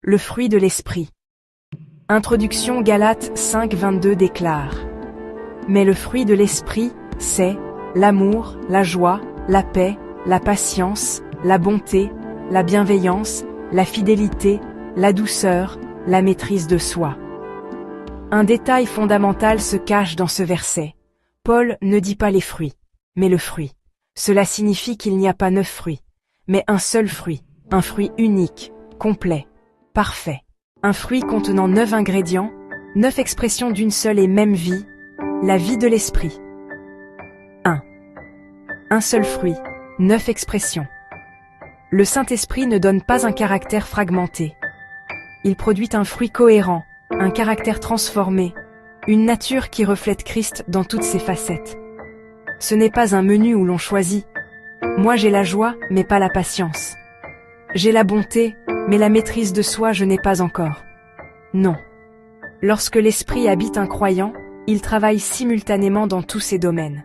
Le fruit de l'esprit. Introduction Galates 5:22 déclare: Mais le fruit de l'esprit, c'est l'amour, la joie, la paix, la patience, la bonté, la bienveillance, la fidélité, la douceur, la maîtrise de soi. Un détail fondamental se cache dans ce verset. Paul ne dit pas les fruits, mais le fruit. Cela signifie qu'il n'y a pas 9 fruits, mais un seul fruit, un fruit unique, complet, parfait. Un fruit contenant 9 ingrédients, 9 expressions d'une seule et même vie, la vie de l'esprit. 1. Un seul fruit, 9 expressions. Le Saint-Esprit ne donne pas un caractère fragmenté. Il produit un fruit cohérent, un caractère transformé, une nature qui reflète Christ dans toutes ses facettes. Ce n'est pas un menu où l'on choisit. Moi j'ai la joie, mais pas la patience. J'ai la bonté, mais la maîtrise de soi je n'ai pas encore. Non. Lorsque l'Esprit habite un croyant, il travaille simultanément dans tous ces domaines.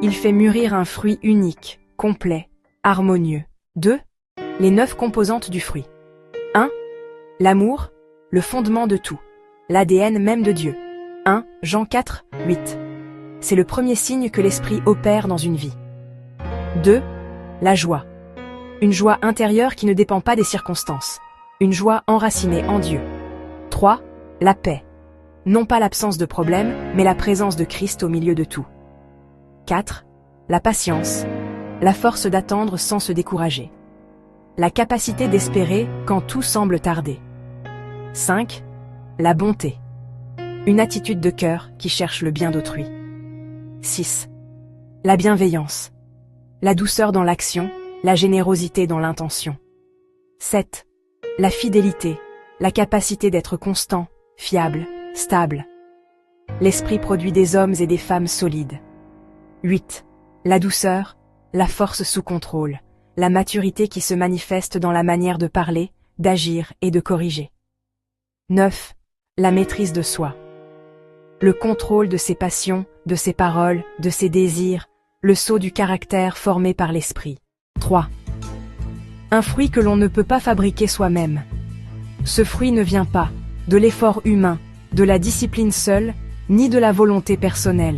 Il fait mûrir un fruit unique, complet, harmonieux. 2. Les 9 composantes du fruit. 1. L'amour, le fondement de tout, l'ADN même de Dieu. 1 Jean 4, 8. C'est le premier signe que l'Esprit opère dans une vie. 2. La joie. Une joie intérieure qui ne dépend pas des circonstances. Une joie enracinée en Dieu. 3. La paix. Non pas l'absence de problème, mais la présence de Christ au milieu de tout. 4. La patience. La force d'attendre sans se décourager. La capacité d'espérer quand tout semble tarder. 5. La bonté. Une attitude de cœur qui cherche le bien d'autrui. 6. La bienveillance. La douceur dans l'action, la générosité dans l'intention. 7. La fidélité. La capacité d'être constant, fiable, stable. L'esprit produit des hommes et des femmes solides. 8. La douceur, la force sous contrôle, la maturité qui se manifeste dans la manière de parler, d'agir et de corriger. 9. La maîtrise de soi. Le contrôle de ses passions, de ses paroles, de ses désirs, le sceau du caractère formé par l'esprit. 3. Un fruit que l'on ne peut pas fabriquer soi-même. Ce fruit ne vient pas de l'effort humain, de la discipline seule, ni de la volonté personnelle.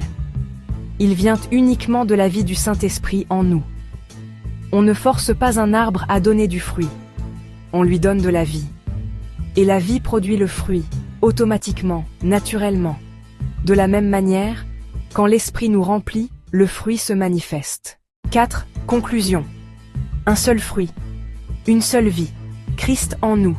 Il vient uniquement de la vie du Saint-Esprit en nous. On ne force pas un arbre à donner du fruit. On lui donne de la vie. Et la vie produit le fruit, automatiquement, naturellement. De la même manière, quand l'Esprit nous remplit, le fruit se manifeste. 4. Conclusion. Un seul fruit. Une seule vie. Christ en nous.